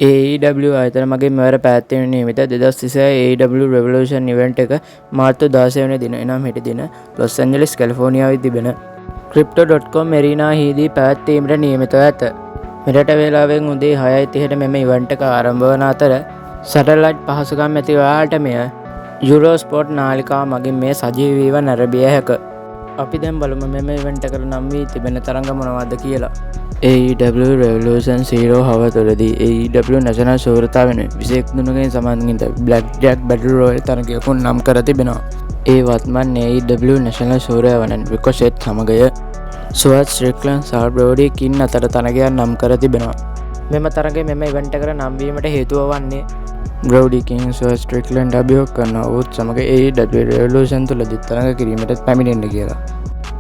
AEW ආයතන මගින් මෙවර පැවැත්වීමට නියමිත 2026 AEW Revolution ඉවෙන්ට් එක මාර්තු 16 වෙනි දින එනම් හෙට දින ලොස් ඇන්ජලිස් කැලිෆෝනියාවේ තිබෙන Crypto.com එරීනා හිදී පැවැත්වීමට නියමිතව ඇත. මෙරට වේලාවෙන් උදේ 6:30ට මෙම ඉවෙන්ට් එක ආරම්භ වන අතර සැටලයිට් පහසුකම් ඇති ඔයාලට මෙය යුරෝස්පෝර්ට් නාලිකාව මගින් මේ සජීවීව නැරඹිය හැක. අපි දැන් බලමු මෙම ඉවෙන්ට් එකට නම් වී තිබෙන තරඟ මොනවද කියලා. AEW Revolution Zero හව තුළදී AEW නැෂනල් ශූරතාව වෙනුවෙන් 21 දිනකින් සම්බන්ධිත බ්ලැක් ජැක් බැටල් රොයල් තරගයකුන් නම් කර තිබෙනවා. ඒ වත්මන් AEW නැෂනල් ශූරයා වන රිකොෂෙට් සමගය ස්වර්ට් ස්ට්‍රික්ලන්ඩ් සහ බ්‍රෝඩි කින් අතර තරගයක් නම් කර තිබෙනවා. මෙම තරගය මෙම ඉවෙන්ට් එකට නම් වීමට හේතුව වන්නේ බ්‍රෝඩි කින් ස්වර්ට් ස්ට්‍රික්ලන්ඩ් අභියෝග කරන ඔහුත් සමග AEW Revolution තුළදී තරග කිරීමට පැමිණෙන්න කියලා.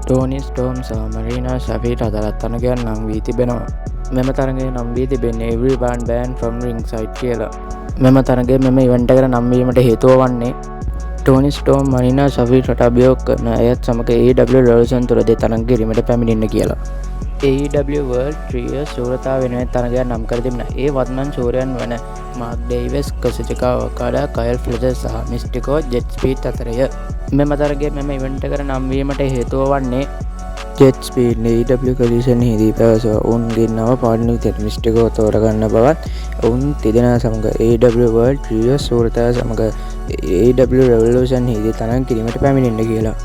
ටෝනි ස්ටෝම් සහ මරීනා ෂෆීට් අතරත් තරගයක් නම් වී තිබෙනවා. මෙම තරගය නම් වී තිබෙන්නේ Everyone Banned from Ringside කියලා. මෙම තරගය මෙම ඉවෙන්ට් එකට නම් වීමට හේතුව වන්නේ ටෝනි ස්ටෝම් මරීනා ෂෆීට්ට අභියෝග කරන අයත් සමග AEW Revolution තුළදී තරග කිරීමට පැමිණෙන්න කියලා. AEW World Trios ශූරතාව වෙනුවෙන් තරගයක් නම් කර තිබෙනවා. ඒ වත්මන් ශූරයන් වන මාක් ඩේවිස්, කසුචිකා ඔකාඩා, කයල් ෆ්ලෙචර් සහ මිස්ටිකෝ ජෙට් ස්පීඩ් අතරය. මෙම තරගය මෙම ඉවෙන්ට් එකට නම් වීමට හේතුව වන්නේ ජෙට් ස්පීඩ් AEW කොලිෂන් හිදී පැවසුවා ඔවුන්ගේ නව පාර්ට්නර් විදිහට මිස්ටිකෝ තෝරගන්න බවත් ඔවුන් තිදෙනා සමග AEW World Trios ශූරතාව සමග AEW Revolution හිදී තරග කිරීමට පැමිණෙන්න කියලා.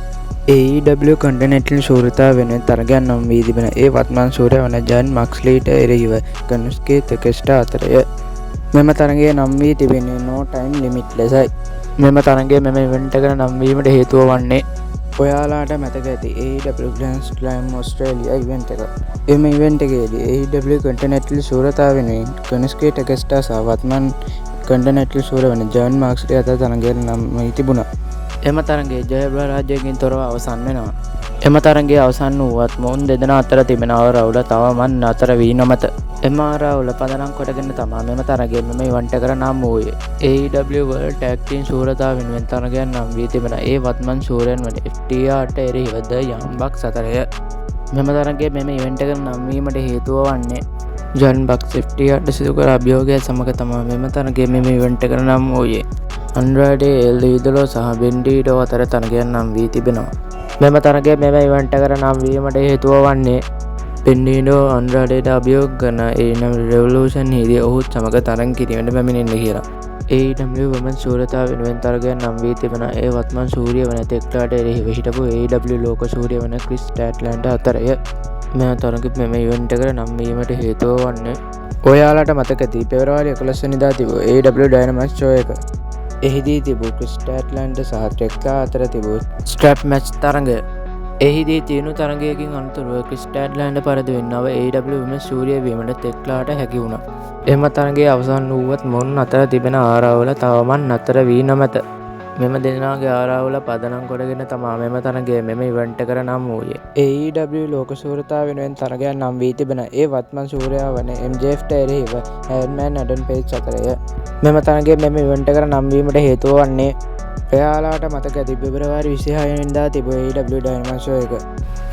AEW කොන්ටිනෙන්ටල් ශූරතාව වෙනුවෙන් තරගයක් නම් වී තිබෙන ඒ වත්මන් ශූරයා වන ජන් මක්ස්ලීට එරෙහිව කනුස්කේ තෙකෙස්ටා අතරය. මෙම තරගය නම් වී තිබෙන්නේ No Time Limit ලෙසයි. මෙම තරගය මෙම ඉවෙන්ට් එකට නම් වීමට හේතුව වන්නේ ඔයාලාට මතක ඇති AEW Grand Slam Australia event එක. එම ඉවෙන්ට් එකේදී AEW කොන්ටිනෙන්ටල් ශූරතාව වෙනුවෙන් කනුස්කේ තෙකෙස්ටා සහ වත්මන් කොන්ටිනෙන්ටල් ශූර වන ජන් මාක්ස්ලී අතර තරගයක් නම් වී තිබුණා. එම තරගයේ ජයබ්‍රාජ්‍යකින් තොරව අවසන් වෙනවා. එම තරගයේ අවසන් වුවත් මොවුන් දෙදෙනා අතර තිබෙන අවරවුල තවමත් නතර වී නොමැත. එම අවරවුල පදනම් කොටගෙන තමා මෙම තරගය මෙම ඉවෙන්ට් එකට නම් වූයේ. AEW World Tag Team ශූරතාව වෙනුවෙන් තරගයක් නම් වී තිබෙන ඒ වත්මන් ශූරයන් වන FTRට එරෙහිව ද යම් බක්ස් අතරය. මෙම තරගය මෙම ඉවෙන්ට් එකට නම් වීමට හේතුව වන්නේ ජන් බක්ස් FTRට සිදු කර අභියෝගය සමග තමා මෙම තරගය මෙම ඉවෙන්ට් එකට නම් වූයේ. අන්ඩ්‍රාඩේ එල් ඉදලෝ සහ බෙන්ඩීඩෝ අතර තරගයක් නම් වී තිබෙනවා. මෙම තරගය මෙම ඉවෙන්ට් එකට නම් වීමට හේතුව වන්නේ බෙන්ඩීඩෝ අන්ඩ්‍රාඩේට අභියෝග කරන AEW Revolution හිදී ඔහුත් සමග තරග කිරීමට පැමිණෙන්න කියලා. AEW Women's ශූරතාව වෙනුවෙන් තරගයක් නම් වී තිබෙන ඒ වත්මන් ශූරිය වන තෙක්ලාට එරෙහිව හිටපු AEW ලෝක ශූරිය වන ක්‍රිස් ටැට්ලන්ඩ් අතරය. මෙම තරගය මෙම ඉවෙන්ට් එකට නම් වීමට හේතුව වන්නේ ඔයාලට මතක ඇති පෙබරවාරි 11 වෙනිදා තිබූ AEW Dynamite show එක. එහිදී තිබූ ක්‍රිස් ටැට්ලන්ඩ් සහ ටෙක්ලා අතර තිබූ ස්ට්‍රැප් මැච් තරගය. එහිදී තියුණු තරගයකින් අනතුරුව ක්‍රිස් ටැට්ලන්ඩ් පරදුවෙන් නව AEW Women's ශූරිය වීමට තෙක්ලාට හැකි වුණා. එම තරගයේ අවසන් වූවත් මොවුන් අතර තිබෙන ආරවුල තවමත් නතර වී නොමැත. මෙම දෙදෙනාගේ ආරවුල පදනම් කොටගෙන තමා මෙම තරගය මෙම ඉවෙන්ට් එකට නම් වූයේ. AEW ලෝක ශූරතාව වෙනුවෙන් තරගයක් නම් වී තිබෙන ඒ වත්මන් ශූරයා වන MJFට එරෙහිව අයර්න්මෑන් ඇඩම් පේජ් අතරය. මෙම තරගය මෙම ඉවෙන්ට් එකට නම් වීමට හේතුව වන්නේ ඔයාලාට මතක ඇති පෙබරවාරි 26 වෙනිදා තිබූ AEW Dynamite show එක.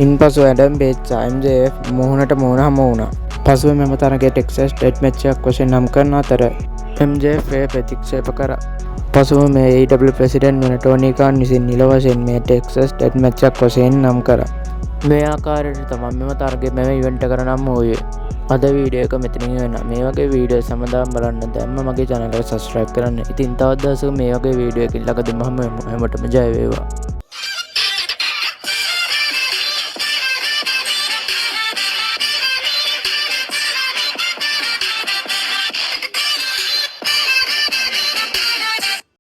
ඉන්පසු ඇඩම් පේජ් සහ MJF මුහුණට මුහුණ හමු වුණා. පසුව මෙම තරගය ටෙක්සස් ටෙඩ් මැච් එකක් වශයෙන් නම් කරන අතර MJF ප්‍රතික්ෂේප කරා. පසුව මේ AEW ප්‍රෙසිඩන්ට් වන ටෝනි කාන් විසින් නිල වශයෙන් මේ ටෙක්සස් ටෙඩ් මැච් එකක් වශයෙන් නම් කරා. මේ ආකාරයට තමයි මෙම තරගය මෙම ඉවෙන්ට් එකට නම් වූයේ. අද වීඩියෝ එක මෙතනින් වෙනවා. මේ වගේ වීඩියෝ සමදාම් බලන්න දැම්ම මගේ channel එක subscribe කරන්න. ඉතින් තවත් දවසක මේ වගේ වීඩියෝ එකකින් ළඟදීම හැමෝටම ජය වේවා.